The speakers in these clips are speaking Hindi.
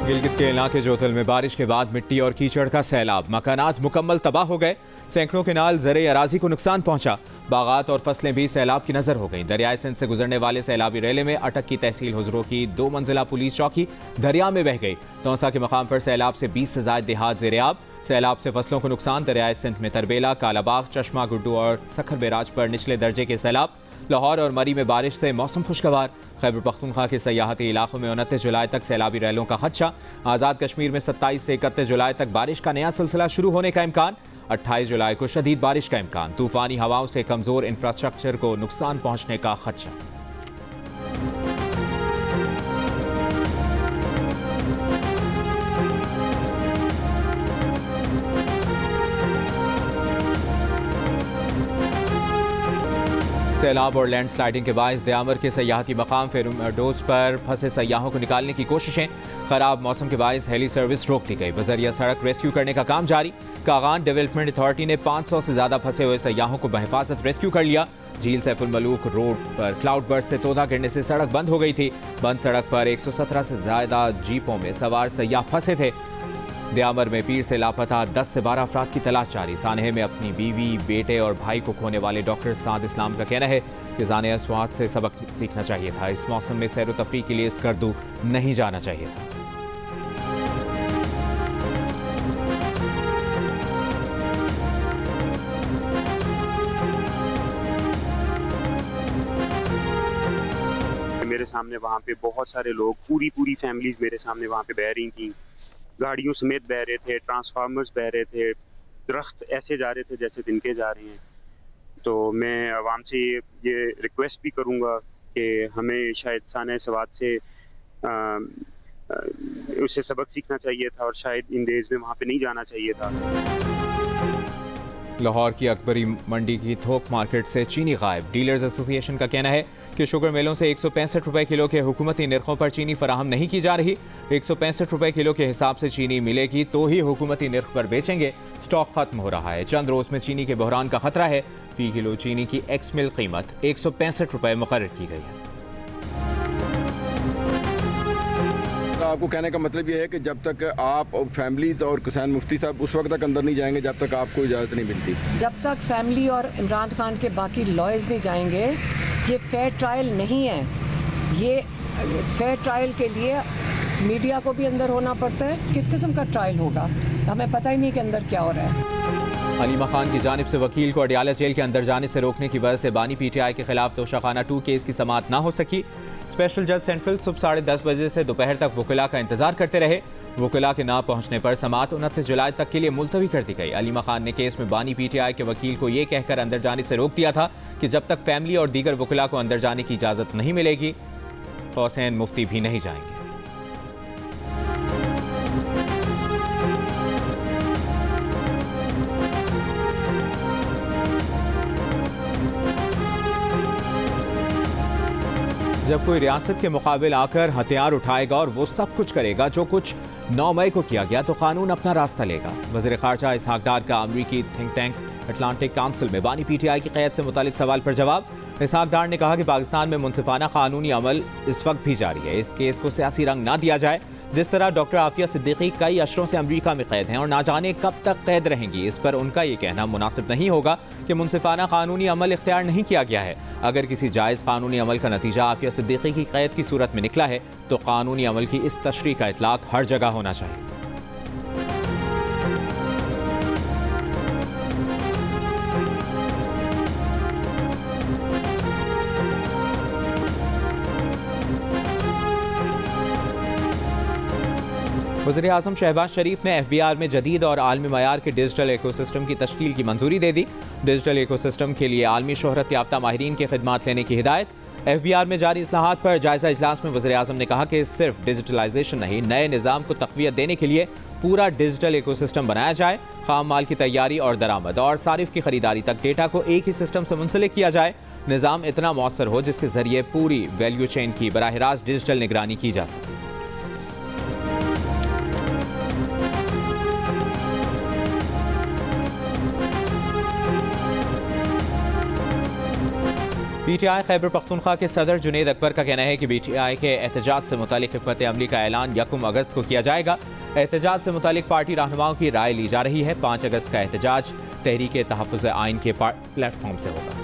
गिलगित के इलाके जोतल में बारिश के बाद मिट्टी और कीचड़ का सैलाब, मकानात मुकम्मल तबाह हो गए। सैकड़ों केनाल ज़रे अराजी को नुकसान पहुंचा। बागात और फसलें भी सैलाब की नजर हो गईं। दरियाए सिंध से गुजरने वाले सैलाबी रेले में अटक की तहसील हुजरों की 2 मंजिला पुलिस चौकी दरिया में बह गई। तौसा के मकाम पर सैलाब से 20 से ज़ायद देहात ज़ेरेआब। सैलाब से फसलों को नुकसान। दरियाए सिंध में तरबेला, कालाबाग, चश्मा गुड्डू और सखर बैराज पर निचले दर्जे के सैलाब। लाहौर और मरी में बारिश से मौसम खुशगवार। खैबर पख्तूनख्वा के सयाहती इलाकों में 29 जुलाई तक सैलाबी रैलों का खदशा। आज़ाद कश्मीर में 27 से 31 जुलाई तक बारिश का नया सिलसिला शुरू होने का इम्कान। 28 जुलाई को शदीद बारिश का इम्कान। तूफानी हवाओं से कमजोर इंफ्रास्ट्रक्चर को नुकसान पहुंचने का खदशा। सैलाब और लैंडस्लाइडिंग के बायस दयामर के सयाहती मकाम फेरुडोज पर फंसे सयाहों को निकालने की कोशिशें। खराब मौसम के बायस हेली सर्विस रोक दी गई। बजरिया सड़क रेस्क्यू करने का काम जारी। कागान डेवलपमेंट अथॉरिटी ने 500 से ज्यादा फंसे हुए सयाहों को बहिफाजत रेस्क्यू कर लिया। झील सैफुल मलूक रोड पर क्लाउड बर्स्ट से तोदा गिरने से सड़क बंद हो गई थी। बंद सड़क पर 117 से ज्यादा जीपों में सवार सयाह फंसे थे। दयामर में पीर से लापता 10 से 12 अफराद की तलाश जारी। सानहे में अपनी बीवी, बेटे और भाई को खोने वाले डॉक्टर साद इस्लाम का कहना है कि जाने अस्वाद से सबक सीखना चाहिए था। इस मौसम में सैर व तफरीह के लिए स्कर्दू नहीं जाना चाहिए था। मेरे सामने वहाँ पे बहुत सारे लोग, पूरी फैमिलीज मेरे सामने वहाँ पे बह रही थी। गाड़ियों समेत बह रहे थे, ट्रांसफार्मर्स बह रहे थे, दरख्त ऐसे जा रहे थे जैसे तिनके जा रहे हैं। तो मैं आवाम से ये रिक्वेस्ट भी करूँगा कि हमें शायद साने सवाद से उससे सबक सीखना चाहिए था और शायद इन डेज में वहाँ पे नहीं जाना चाहिए था। लाहौर की अकबरी मंडी की थोक मार्केट से चीनी गायब। डीलर्स एसोसिएशन का कहना है कि शुगर मिलों से 165 रुपए किलो के हुकूमती निर्खों पर चीनी फराहम नहीं की जा रही। 165 रुपए किलो के हिसाब से चीनी मिलेगी तो ही हुकूमती निर्ख पर बेचेंगे। स्टॉक खत्म हो रहा है। चंद रोज में चीनी के बहरान का खतरा है। फी किलो चीनी की एक्स मिल कीमत 165 रुपए मुकर्रर की गई है। आपको कहने का मतलब यह है कि जब तक आप और फैमिलीज और किसान मुफ्ती साहब उस वक्त तक अंदर नहीं जाएंगे जब तक आपको इजाज़त नहीं मिलती। जब तक फैमिली और इमरान खान के बाकी लॉयर्स नहीं जाएंगे, ये फेयर ट्रायल नहीं है। ये फेयर ट्रायल के लिए मीडिया को भी अंदर होना पड़ता है। किस किस्म का ट्रायल होगा हमें पता ही नहीं कि अंदर क्या हो रहा है। अलीमा खान की जानिब से वकील को अडियाला जेल के अंदर जाने से रोकने की वजह से बानी PTI के खिलाफ तोशाखाना 2 केस की समाअत ना हो सकी। स्पेशल जज सेंट्रल सुबह 10:30 बजे से दोपहर तक वकीला का इंतजार करते रहे। वकीला के ना पहुंचने पर समाअत 29 जुलाई तक के लिए मुलतवी कर दी गई। अलीमा खान ने केस में बानी PTI के वकील को यह कहकर अंदर जाने से रोक दिया था कि जब तक फैमिली और दीगर वकीला को अंदर जाने की इजाजत नहीं मिलेगी, हुसैन मुफ्ती भी नहीं जाएंगे। जब कोई रियासत के मुकाबिल आकर हथियार उठाएगा और वो सब कुछ करेगा जो कुछ 9 मई को किया गया, तो कानून अपना रास्ता लेगा। वज़ीर ख़ारजा इसहाक डार का अमरीकी थिंक टैंक अटलांटिक काउंसिल में बानी PTI की क़यादत से मुतालिक सवाल पर जवाब। इसहाक डार ने कहा कि पाकिस्तान में मुनसिफाना कानूनी अमल इस वक्त भी जारी है। इस केस को सियासी रंग ना दिया जाए। जिस तरह डॉक्टर आफिया सिद्दीकी कई अशरों से अमरीका में कैद हैं और ना जाने कब तक कैद रहेंगी, इस पर उनका ये कहना मुनासिब नहीं होगा कि मुनसिफाना कानूनी अमल इख्तियार नहीं किया गया है। अगर किसी जायज़ कानूनी अमल का नतीजा आफिया सिद्दीकी की कैद की सूरत में निकला है तो कानूनी अमल की इस तशरीह का इतलाक हर जगह होना चाहिए। वज़ीर आज़म शहबाज शरीफ ने FBR में जदीद और आलमी मयार के डिजिटल इकोसिस्टम की तश्कील की मंजूरी दे दी। डिजिटल इकोसिस्टम के लिए आलमी शोहरत याफ्ता माहिरीन की खिदमात लेने की हिदायत। FBR में जारी इस्लाहात पर जायजा इजलास में वज़ीर आज़म ने कहा कि सिर्फ डिजिटलाइजेशन नहीं, नए निज़ाम को तक़वियत देने के लिए पूरा डिजिटल इकोसिस्टम बनाया जाए। खाम माल की तैयारी और दरामद और सारिफ की खरीदारी तक डेटा को एक ही सिस्टम से मुंसलिक किया जाए। निज़ाम इतना मौसर हो जिसके जरिए पूरी वैल्यू चेन की बराह रास्त डिजिटल निगरानी की जा सके। PTI खैबर पख्तूनख्वा के सदर जुनेद अकबर का कहना है कि PTI के एहतजाज से मुतालिक हिकमत अमली का ऐलान 1 अगस्त को किया जाएगा। एहतजाज से मुतालिक पार्टी रहनुमाओं की राय ली जा रही है। 5 अगस्त का एहतजाज तहरीक तहफ़्फ़ुज़ आइन के प्लेटफॉर्म से होगा।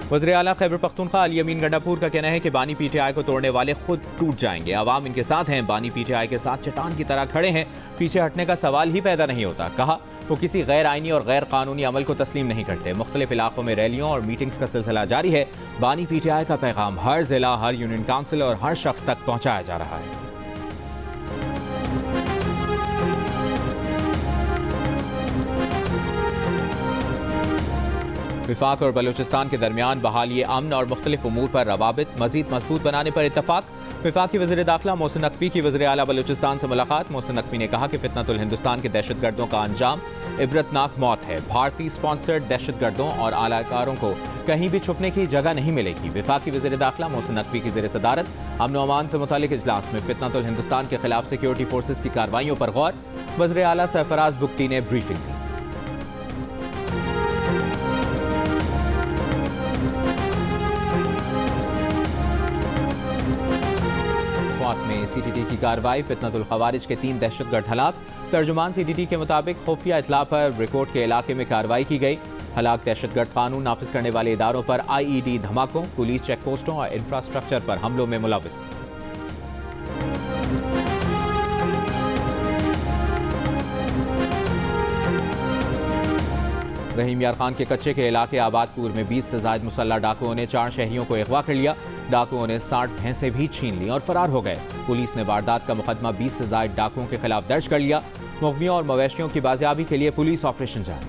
वज़ीर आला खैबर पख्तूनख्वा अली अमीन गंडापुर का कहना है कि बानी PTI को तोड़ने वाले खुद टूट जाएंगे। अवाम इनके साथ हैं। बानी PTI के साथ चट्टान की तरह खड़े हैं। पीछे हटने का सवाल ही पैदा नहीं होता। कहा वो किसी गैर आइनी और गैर कानूनी अमल को तस्लीम नहीं करते। मुख्तलिफ इलाकों में रैलियों और मीटिंग्स का सिलसिला जारी है। बानी PTI का पैगाम हर जिला, हर यूनियन काउंसिल और हर शख्स तक पहुँचाया जा रहा है। विफाक और बलूचिस्तान के दरमियान बहाली अमन और मुख्तलिफ उमूर पर रवाबित मजीद मजबूत बनाने पर इत्तफाक। विफाकी वज़ीर दाखिला मोहसिन नकवी की वज़ीर आला बलूचिस्तान से मुलाकात। मोहसिन नकवी ने कहा कि फितनतुल हिंदुस्तान के दहशतगर्दों का अंजाम इबरतनाक मौत है। भारतीय स्पॉन्सर्ड दहशतगर्दों और आलाकारों को कहीं भी छुपने की जगह नहीं मिलेगी। विफाकी वज़ीर दाखिला मोहसिन नकवी की ज़ेर सदारत अमन व अमान से मुतालिक इजलास में फितनतुल हिंदुस्तान के खिलाफ सिक्योरिटी फोर्सेज की कार्रवाइयों पर गौर। वज़ीर आला सरफराज बुख्ती ने ब्रीफिंग दी। में CTT की कार्रवाई। फितनतुल खवारिज के 3 दहशतगर्द हलाक। तर्जुमान CTT के मुताबिक खुफिया इतला पर रिकॉर्ड के इलाके में कार्रवाई की गई। हलाक दहशतगर्द कानून नाफिज करने वाले इदारों पर IED धमाकों, पुलिस चेक पोस्टों और इंफ्रास्ट्रक्चर पर हमलों में मुलव्विस थे। रहीम यार खान के कच्चे के इलाके आबादपुर में 20 से ज्यादा मुसल्लह डाकुओं ने 4 शहरियों को अगवा कर लिया। डाकुओं ने 60 भैंसें भी छीन ली और फरार हो गए। पुलिस ने वारदात का मुकदमा 20 से ज्यादा डाकुओं के खिलाफ दर्ज कर लिया। मुग़वियों और मवेशियों की बाजियाबी के लिए पुलिस ऑपरेशन जारी।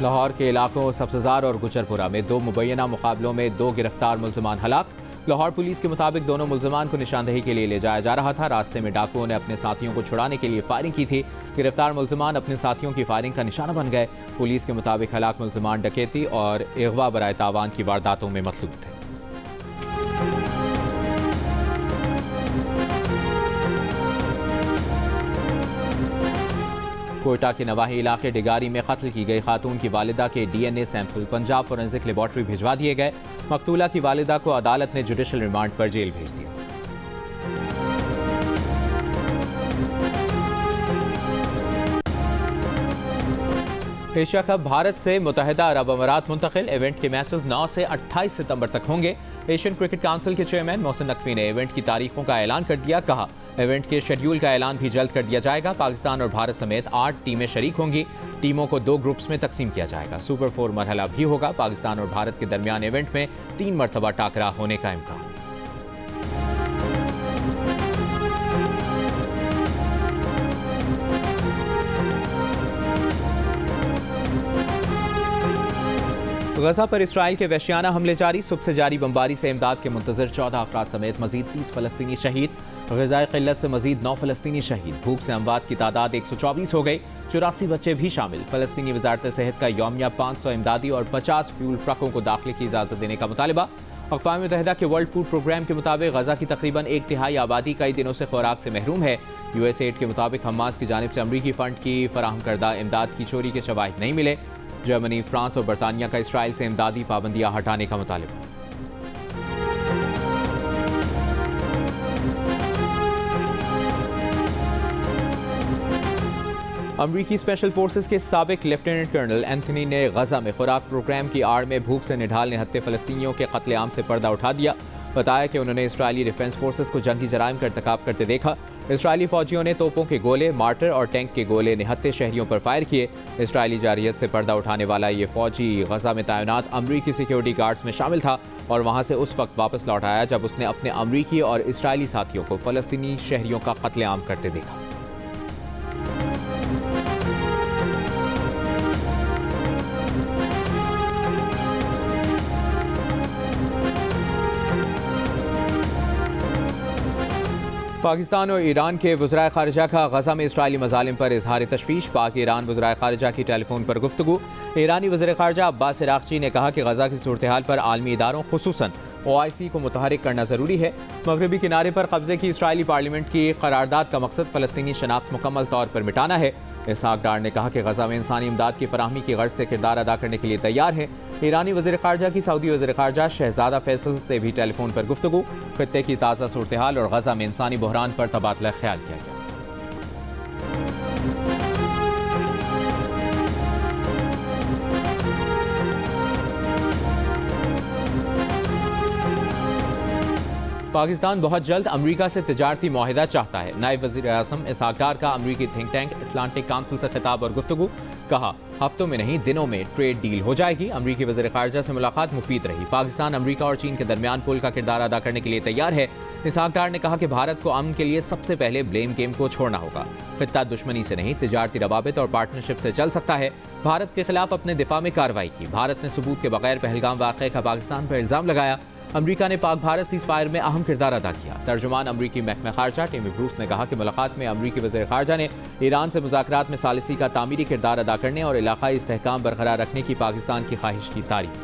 लाहौर के इलाकों सब्ज़ार और गुजरपुरा में 2 मुबैना मुकाबलों में 2 गिरफ्तार मुल्ज़िमान हलाक। लाहौर पुलिस के मुताबिक दोनों मुल्ज़िमान को निशानदही के लिए ले जाया जा रहा था। रास्ते में डाकुओं ने अपने साथियों को छुड़ाने के लिए फायरिंग की थी। गिरफ्तार मुल्ज़िमान अपने साथियों की फायरिंग का निशाना बन गए। पुलिस के मुताबिक हलाक मुल्ज़िमान डकैती और अगवा बराए तावान की वारदातों में मतलूब थे। कोयटा के नवाही इलाके डिगारी में कत्ल की गई खातून की वालिदा के DNA sample Punjab forensic laboratory भिजवा दिए गए। मकतूला की वालिदा को अदालत ने जुडिशल रिमांड पर जेल भेज दिया। एशिया कप भारत से मुत्तहिदा अरब अमारात मुंतकिल। इवेंट के मैचेस 9 से 28 सितंबर तक होंगे। एशियन क्रिकेट काउंसिल के चेयरमैन मोहसिन नकवी ने इवेंट की तारीखों का ऐलान कर दिया। कहा इवेंट के शेड्यूल का ऐलान भी जल्द कर दिया जाएगा। पाकिस्तान और भारत समेत 8 टीमें शरीक होंगी। टीमों को 2 ग्रुप्स में तकसीम किया जाएगा। सुपर 4 मरहला भी होगा। पाकिस्तान और भारत के दरमियान इवेंट में 3 मरतबा टाकरा होने का इम्कान। गजा पर इसराइल के वहशियाना हमले जारी। सुबह से जारी बमबारी से इमदाद के मुंतजर 14 अफराद समेत मजीद 30 फलस्तीनी शहीद। ग़िज़ाई क़िल्लत से मजीद 9 फलस्तीनी शहीद। भूख से अमवात की तादाद 124 हो गई। 84 बच्चे भी शामिल। फलस्तीनी वजारत सेहत का यौमिया 500 इमदादी और 50 फ्यूल ट्रकों को दाखिले की इजाज़त देने का मुतालबा। अक़वाम मुत्तहिदा के वर्ल्ड फूड प्रोग्राम के मुताबिक गजा की तकरीबन 1/3 आबादी कई दिनों से खुराक से महरूम है। USAID के मुताबिक हमास की जानिब से अमरीकी फंड की फराहम करदा इमदाद की चोरी के शवाहिद नहीं मिले। जर्मनी, फ्रांस और बरतानिया का इसराइल से इमदादी पाबंदियां हटाने का मुतालिबा। अमरीकी स्पेशल फोर्सेस के साबिक लेफ्टिनेंट कर्नल एंथनी ने गजा में खुराक प्रोग्राम की आड़ में भूख से निढाल निहत्ते फलस्तीनियों के कत्लेआम से पर्दा उठा दिया। बताया कि उन्होंने इसराइली डिफेंस फोर्सेस को जंगी जराइम का इर्तिकाब करते देखा। इसराइली फौजियों ने तोपों के गोले, मार्टर और टैंक के गोले निहत्ते शहरियों पर फायर किए। इसराइली जारियत से पर्दा उठाने वाला ये फौजी गजा में तैनात अमरीकी सिक्योरिटी गार्ड्स में शामिल था और वहां से उस वक्त वापस लौट आया जब उसने अपने अमरीकी और इसराइली साथियों को फलस्तीनी शहरियों का कत्लेआम करते देखा। पाकिस्तान और ईरान के वज़राए ख़ारिजा का गज़ा में इसराइली मज़ालिम पर इज़हार तशवीश। पाक ईरान वज़राए ख़ारिजा की टेलीफोन पर गुफ्तगू। ईरानी वज़ीर ख़ारिजा अब्बास इराक़ची ने कहा कि गज़ा की सूरत हाल पर आलमी इदारों खुसूसन OIC को मुतहरिक करना ज़रूरी है। मगरबी किनारे पर कब्ज़े की इसराइली पार्लियामेंट की करारदाद का मकसद फ़लस्तीनी शनाख्त मुकम्मल तौर पर मिटाना है। इसहाक डार ने कहा कि गज़ा में इंसानी इमदाद की फराहमी की गर्ज से किरदार अदा करने के लिए तैयार है। ईरानी वज़ीर ख़ारिजा की सऊदी वज़ीर ख़ारिजा शहज़ादा फैसल से भी टेलीफोन पर गुफ्तगू। खित्ते की ताज़ा सूरत हाल और गज़ा में इंसानी बहरान पर तबादला ख्याल किया गया। पाकिस्तान बहुत जल्द अमरीका से तिजारती मुआहिदा चाहता है। नायब वज़ीर आज़म इसहाक डार का अमरीकी थिंक टैंक अटलांटिक काउंसिल से खिताब और गुफ्तगू। कहा, हफ्तों में नहीं दिनों में ट्रेड डील हो जाएगी। अमरीकी वज़ीर ख़ारिजा से मुलाकात मुफीद रही। पाकिस्तान अमरीका और चीन के दरमियान पुल का किरदार अदा करने के लिए तैयार है। इसहाक डार ने कहा कि भारत को अमन के लिए सबसे पहले ब्लेम गेम को छोड़ना होगा। खित्ता दुश्मनी से नहीं तिजारती रवाबित और पार्टनरशिप से चल सकता है। भारत के खिलाफ अपने दिफा में कार्रवाई की। भारत ने सबूत के बगैर पहलगाम वाक़े का पाकिस्तान पर इल्ज़ाम लगाया। अमरीका ने पाक भारत सीज़ फायर में अहम किरदार अदा किया। तर्जुमान अमरीकी महकमा ख़ारिजा टिमी ब्रूस ने कहा कि मुलाकात में अमरीकी वज़ीर ख़ारिजा ने ईरान से मुज़ाकरात में सालिसी का तामीरी किरदार अदा करने और इलाक़ाई इस्तेहकाम बरकरार रखने की पाकिस्तान की ख्वाहिश की तारीफ।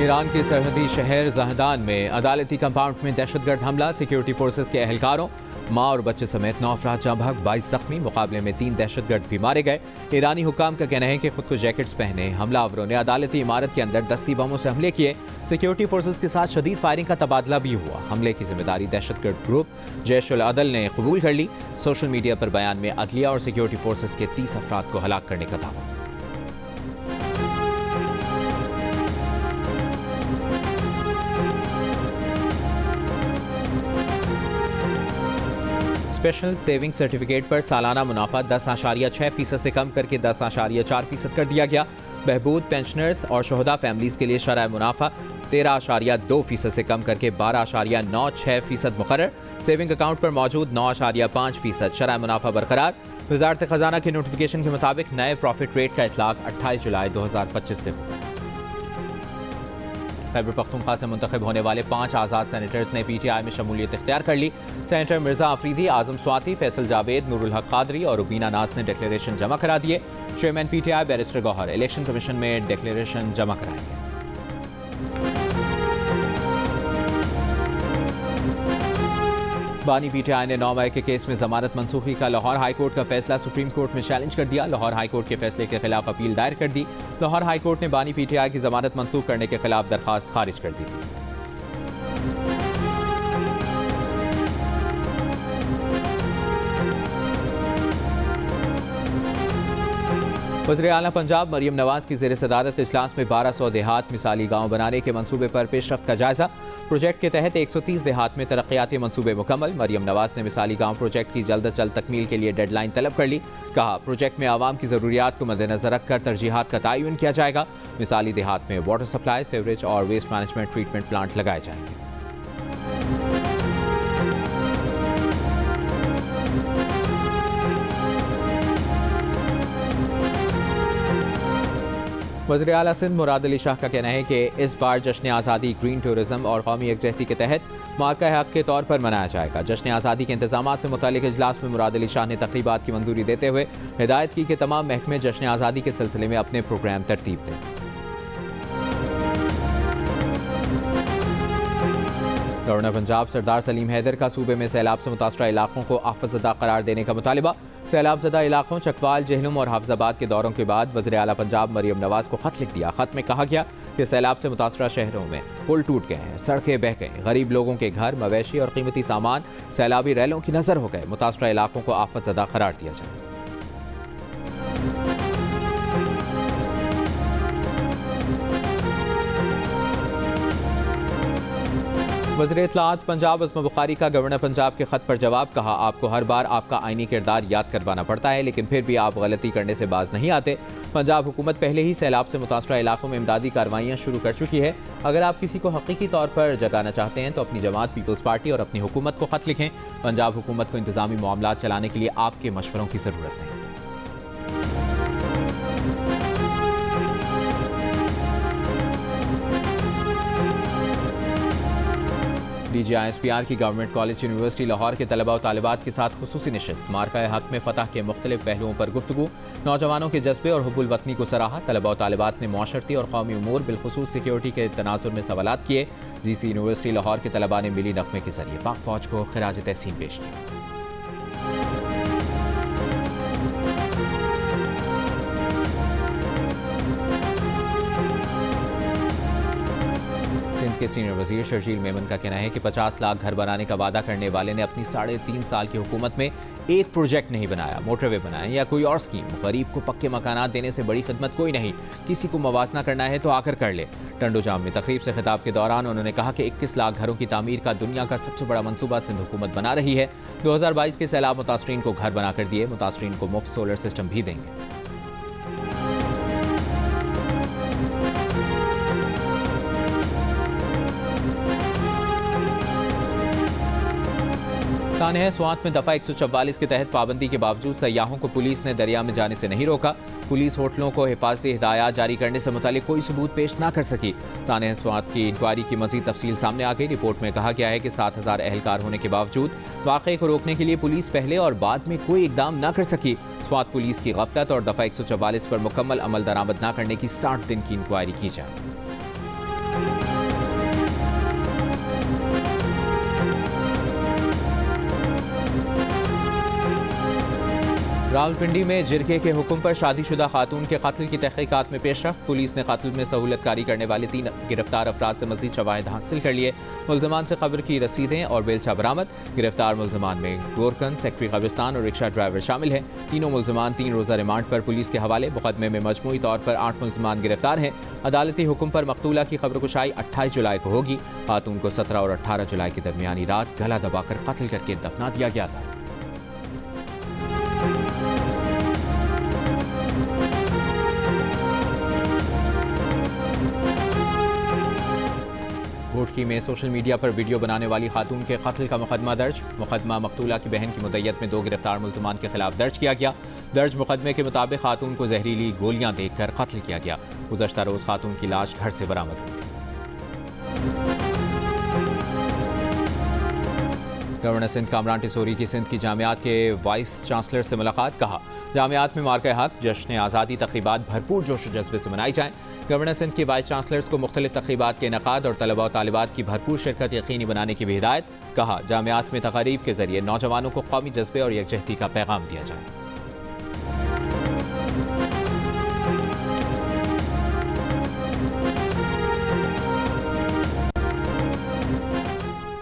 ईरान के सरहदी शहर जहदान में अदालती कंपाउंड में दहशतगर्द हमला। सिक्योरिटी फोर्सेस के अहलकारों, माँ और बच्चे समेत 9 अफराद जाँ भाग, 22 जख्मी। मुकाबले में 3 दहशतगर्द भी मारे गए। ईरानी हुकाम का कहना है कि खुद को जैकेट्स पहने हमलावरों ने अदालती इमारत के अंदर दस्ती बमों से हमले किए। सिक्योरिटी फोर्सेस के साथ शदीद फायरिंग का तबादला भी हुआ। हमले की जिम्मेदारी दहशतगर्द ग्रुप जैश उल अदल ने कबूल कर ली। सोशल मीडिया पर बयान में अदलिया और सिक्योरिटी फोर्सेस के 30 अफराद को हलाक करने का दावा। स्पेशल सेविंग सर्टिफिकेट पर सालाना मुनाफा 10.6% से कम करके 10.4% कर दिया गया। बहबूद पेंशनर्स और शोहदा फैमिलीज के लिए शरह मुनाफा 13.2% से कम करके 12.96% मुकर्रर। सेविंग अकाउंट पर मौजूद 9.5% शरह मुनाफा बरकरार। वज़ारत ख़जाना के नोटिफिकेशन के मुताबिक नए प्रॉफिट रेट का इतलाक 28 जुलाई 2025 से होगा। खैबर पख्तूनख्वा से मुंतखब होने वाले 5 आज़ाद सेनेटर्स ने PTI में शमूलियत इख्तियार कर ली। सेनेटर मिर्जा आफरीदी, आजम स्वाति, फैसल जावेद, नूरुल हक कादरी और रुबीना नाज ने डिक्लेरेशन जमा करा दिए। Chairman PTI barrister Gohar election commission में डिक्लेरेशन जमा कराएंगे। बानी PTI ने 9 मई के केस में जमानत मनसूखी का लाहौर हाई कोर्ट का फैसला सुप्रीम कोर्ट में चैलेंज कर दिया। लाहौर हाई कोर्ट के फैसले के खिलाफ अपील दायर कर दी। लाहौर हाई कोर्ट ने बानी PTI की जमानत मनसूख करने के खिलाफ दरखास्त खारिज कर दी थी। वज़ीर आला पंजाब मरियम नवाज की ज़ेर सदारत इजलास में 1200 देहात मिसाली गाँव बनाने के मंसूबे पर पेशरफ्त का जायजा। प्रोजेक्ट के तहत 130 देहात में तरक्याती मंसूबे मुकम्मल। मरियम नवाज ने मिसाली गाँव प्रोजेक्ट की जल्द अज जल्द तकमील के लिए डेडलाइन तलब कर ली। कहा, प्रोजेक्ट में आवाम की ज़रूरियात को मद्देनजर रखकर तरजीहात का तयन किया जाएगा। मिसाली देहात में वाटर सप्लाई, सीवरेज और वेस्ट मैनेजमेंट ट्रीटमेंट प्लांट लगाए जाएंगे। वज़ीर आला सिंध मुराद अली शाह का कहना है कि इस बार जश्न आज़ादी ग्रीन टूरिज्म और कौमी यकजहती के तहत मार्का हक के तौर पर मनाया जाएगा। जश्न आज़ादी के इंतजाम से मुतालिक इजलास में मुराद अली शाह ने तकरीबात की मंजूरी देते हुए हिदायत की कि तमाम महकमे जश्न आज़ादी के सिलसिले में अपने प्रोग्राम तरतीब दें। गवर्नर पंजाब सरदार सलीम हैदर का सूबे में सैलाब से मुतासरा इलाकों को आफतज़दा करार देने का मुतालिबा। सैलाबज़दा इलाकों चकवाल, जहलुम और हाफजाबाद के दौरों के बाद वज़ीर आला पंजाब मरियम नवाज को खत लिख दिया। खत में कहा गया कि सैलाब से मुतासरा शहरों में पुल टूट गए हैं, सड़कें बह गई, गरीब लोगों के घर, मवेशी और कीमती सामान सैलाबी रैलों की नज़र हो गए। मुतासरा इलाकों को आफतज़दा करार दिया जाए। वज़ीर इत्तलाआत पंजाब अज़म बुखारी का गवर्नर पंजाब के खत पर जवाब। कहा, आपको हर बार आपका आईनी किरदार याद करवाना पड़ता है, लेकिन फिर भी आप गलती करने से बाज नहीं आते। पंजाब हुकूमत पहले ही सैलाब से मुतासरा इलाकों में इमदादी कार्रवाइयाँ शुरू कर चुकी है। अगर आप किसी को हकीकी तौर पर जगाना चाहते हैं तो अपनी जमात पीपल्स पार्टी और अपनी हुकूमत को खत लिखें। पंजाब हुकूमत को इंतजामी मामलात चलाने के लिए आपके मशवरों की ज़रूरत है। DGISPR की गवर्नमेंट कॉलेज यूनिवर्सिटी लाहौर के तलबा और तालिबात के साथ खुसूसी नशिस्त, मार्का हक में फतह के मुख्तलिफ पहलुओं पर गुफ्तगू, नौजवानों के जज्बे और हुब्बुल वतनी को सराहा। तलबा और तालिबात ने मुआशरती और कौमी उमूर बिलखुसूस सिक्योरिटी के तनाजुर में सवालात किए। GC यूनिवर्सिटी लाहौर के तलबा ने मिली नगमे के जरिए पाक फौज को खिराज तहसीन पेश की। सिंध के सीनियर वजीर शर्जील मेमन का कहना है कि 50 लाख घर बनाने का वादा करने वाले ने अपनी 3.5 साल की हुकूमत में एक प्रोजेक्ट नहीं बनाया, मोटरवे बनाए या कोई और स्कीम। गरीब को पक्के मकानात देने से बड़ी खिदमत कोई नहीं, किसी को मवाजना करना है तो आकर कर ले। टंडो जाम में तकरीब से खिताब के दौरान उन्होंने कहा कि 21 लाख घरों की तामीर का दुनिया का सबसे बड़ा मनसूबा सिंध हुकूमत बना रही है। 2022 के सैलाब मुतासरीन को घर बनाकर दिए, मुतासरीन को मुफ्त सोलर सिस्टम भी देंगे। सानेह स्वात में दफा 144 के तहत पाबंदी के बावजूद सयाहों को पुलिस ने दरिया में जाने से नहीं रोका। पुलिस होटलों को हिफाजती हिदायत जारी करने से मुतालिक कोई सबूत पेश न कर सकी। सानेह स्वात की इंक्वायरी की मजीद तफसील सामने आ गई। रिपोर्ट में कहा गया है कि 7000 एहलकार होने के बावजूद वाक़े को रोकने के लिए पुलिस पहले और बाद में कोई इकदाम न कर सकी। स्वात पुलिस की गफलत और दफा 144 पर मुकम्मल अमल दरामद न करने की 60 दिन की इंक्वायरी की जाए। रावलपिंडी में जिरगे के हुक्म पर शादीशुदा खातून के कत्ल की तहकीकात में पेशरफ्त। पुलिस ने कत्ल में सहूलतकारी करने वाले 3 गिरफ्तार अफराद से मजीद शवाहिद हासिल कर लिए। मुल्जमान से कब्र की रसीदें और बेलचा बरामद। गिरफ्तार मुल्जमान में गोरकन, सेक्रेटरी कब्रिस्तान और रिक्शा ड्राइवर शामिल हैं। तीनों मुल्जमान 3 रोज़ा रिमांड पर पुलिस के हवाले। मुकदमे में मजमूई तौर पर 8 मुल्जमान गिरफ्तार हैं। अदालती हुक्म पर मकतूला की खबर कुशाई 28 जुलाई को होगी। खातून को 17 और 18 जुलाई की दरमियानी रात गला दबाकर कत्ल करके दफना दिया गया था। भोटकी में सोशल मीडिया पर वीडियो बनाने वाली खातून के कत्ल का मुकदमा दर्ज। मुकदमा मकतूला की बहन की मुद्दत में 2 गिरफ्तार मुल्जमान के खिलाफ दर्ज किया गया। दर्ज मुकदमे के मुताबिक खातून को जहरीली गोलियां देकर कत्ल किया गया। गुज़श्ता रोज़ खातून की लाश घर से बरामद हुई थी। गवर्नर सिंध कामरान टिसोरी की सिंध की जामियात के वाइस चांसलर से मुलाकात। कहा, जामियात में मार्का हक, जश्न आज़ादी तक़रीबात भरपूर जोश व जज्बे से मनाई जाएँ। गवर्नर सिंध के वाइस चांसलर्स को मुख्तलिफ तक़रीबात के इनेकाद और तलबा और तालिबात की भरपूर शिरकत यकीनी बनाने की भी हिदायत। कहा, जामियात में तक़रीब के जरिए नौजवानों को कौमी जज्बे और यकजहती का पैगाम दिया जाए।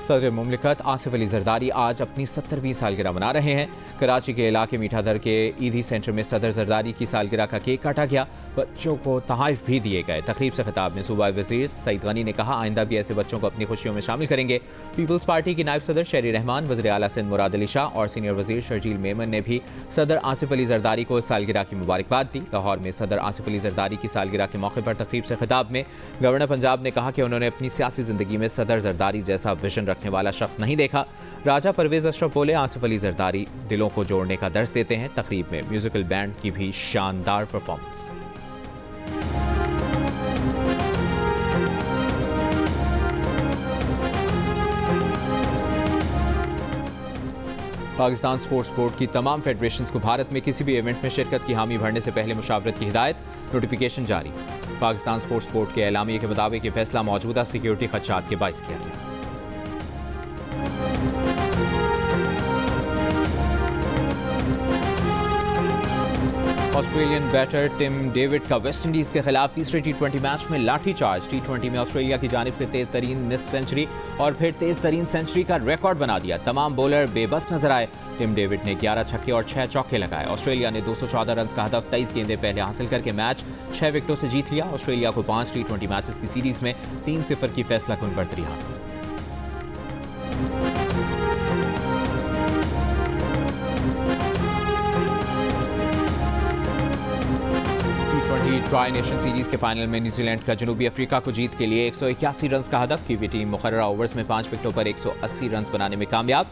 सदर मुमलिकत आसिफ अली जरदारी आज अपनी 70वीं सालगिरह मना रहे हैं। कराची के इलाके मीठादर के ईदी सेंटर में सदर जरदारी की सालगिरह का केक काटा गया। बच्चों को तोहफ़े भी दिए गए। तकरीब से खिताब में सूबाई वज़ीर सईद गनी ने कहा, आइंदा भी ऐसे बच्चों को अपनी खुशियों में शामिल करेंगे। पीपल्स पार्टी की नायब सदर शहरी रहमान, वज़ीर आला सिंध मुराद अली शाह और सीनियर वज़ीर शर्जील मेमन ने भी सदर आसिफ अली जरदारी को सालगिरह की मुबारकबाद दी। लाहौर में सदर आसिफ अली जरदारी की सालगिरह के मौके पर तकरीब से खिताब में गवर्नर पंजाब ने कहा कि उन्होंने अपनी सियासी ज़िंदगी में सदर जरदारी जैसा विजन रखने वाला शख्स नहीं देखा। राजा परवेज़ अशरफ बोले, आसिफ अली जरदारी दिलों को जोड़ने का दर्ज देते हैं। तकरीब में म्यूजिकल बैंड की भी शानदार परफॉर्मेंस। पाकिस्तान स्पोर्ट्स बोर्ड की तमाम फेडरेशंस को भारत में किसी भी इवेंट में शिरकत की हामी भरने से पहले मुशावरत की हिदायत। नोटिफिकेशन जारी। पाकिस्तान स्पोर्ट्स बोर्ड के एलामिये के मुताबिक ये फैसला मौजूदा सिक्योरिटी खदशात के बाइस किया गया। ऑस्ट्रेलियन बैटर टिम डेविड का वेस्टइंडीज के खिलाफ तीसरे T20 मैच में लाठीचार्ज। T20 में ऑस्ट्रेलिया की जानिब से तेज तरीन निस्फ सेंचुरी और फिर तेज तरीन सेंचुरी का रिकॉर्ड बना दिया। तमाम बॉलर बेबस नजर आए। टिम डेविड ने 11 छक्के और 6 चौके लगाए। ऑस्ट्रेलिया ने 214 रन का हदफ 23 गेंदें पहले हासिल करके मैच 6 विकेटों से जीत लिया। ऑस्ट्रेलिया को 5 T20 मैचेस की सीरीज में 3-0 की फैसलाकुन बढ़तरी हासिल। ट्राई नेशन सीरीज के फाइनल में न्यूजीलैंड का जनूबी अफ्रीका को जीत के लिए 181 रन का हदफ। कीवी टीम मुकर्ररा ओवर्स में 5 विकेटों पर 180 रन बनाने में कामयाब।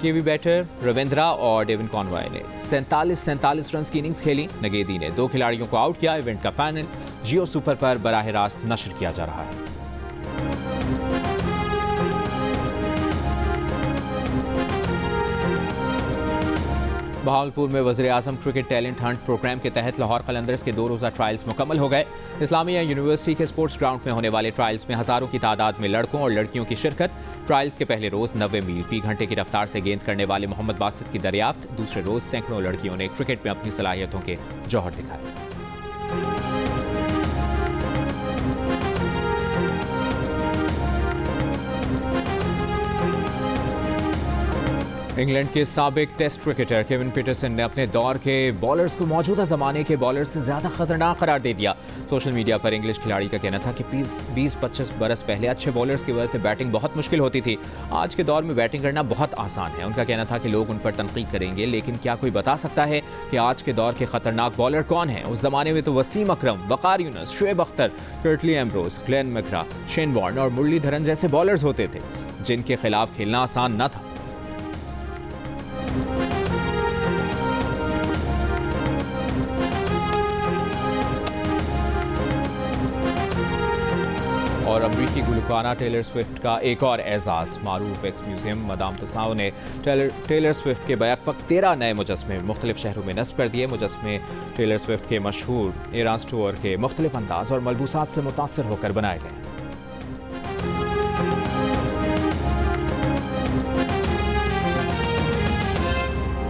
केवी बैटर रविंद्रा और डेविन कॉनवॉय ने 47 रन की इनिंग्स खेली। नगेदी ने 2 खिलाड़ियों को आउट किया। इवेंट का फाइनल जियो सुपर पर बराह रास्त नशर किया जा रहा है। बहावलपुर में वज़ीर-ए-आज़म क्रिकेट टैलेंट हंट प्रोग्राम के तहत लाहौर कलंदर्स के 2 रोज़ा ट्रायल्स मुकम्मल हो गए। इस्लामिया यूनिवर्सिटी के स्पोर्ट्स ग्राउंड में होने वाले ट्रायल्स में हज़ारों की तादाद में लड़कों और लड़कियों की शिरकत। ट्रायल्स के पहले रोज़ 90 मील फी घंटे की रफ्तार से गेंद करने वाले मोहम्मद बासित की दरियाफ्त। दूसरे रोज़ सैकड़ों लड़कियों ने क्रिकेट में अपनी सलाहियतों के जौहर दिखाए। इंग्लैंड के साबिक टेस्ट क्रिकेटर केविन पीटरसन ने अपने दौर के बॉलर्स को मौजूदा ज़माने के बॉलर्स से ज़्यादा खतरनाक करार दे दिया। सोशल मीडिया पर इंग्लिश खिलाड़ी का कहना था कि 20-25 बरस पहले अच्छे बॉलर्स की वजह से बैटिंग बहुत मुश्किल होती थी। आज के दौर में बैटिंग करना बहुत आसान है। उनका कहना था कि लोग उन पर तनकीद करेंगे, लेकिन क्या कोई बता सकता है कि आज के दौर के खतरनाक बॉलर कौन हैं? उस ज़माने में तो Wasim Akram, Waqar Younis, Shoaib Akhtar, Curtly Ambrose, Glenn McGrath, Shane Warne और मुरलीधरन जैसे बॉलर्स होते थे, जिनके खिलाफ खेलना आसान न था। और अमरीकी गुलकारा टेलर स्विफ्ट का एक और एजाज़। मारूफ एक्स म्यूजियम मदाम तुसाओ ने टेलर स्विफ्ट के बैक वक्त 13 नए मुजस्मे मुख्तलिफ शहरों में नस्ब कर दिए। मुजस्मे टेलर स्विफ्ट के मशहूर एरास टूर के मुख्तलिफ अंदाज और मलबूसात से मुतासर होकर बनाए गए हैं।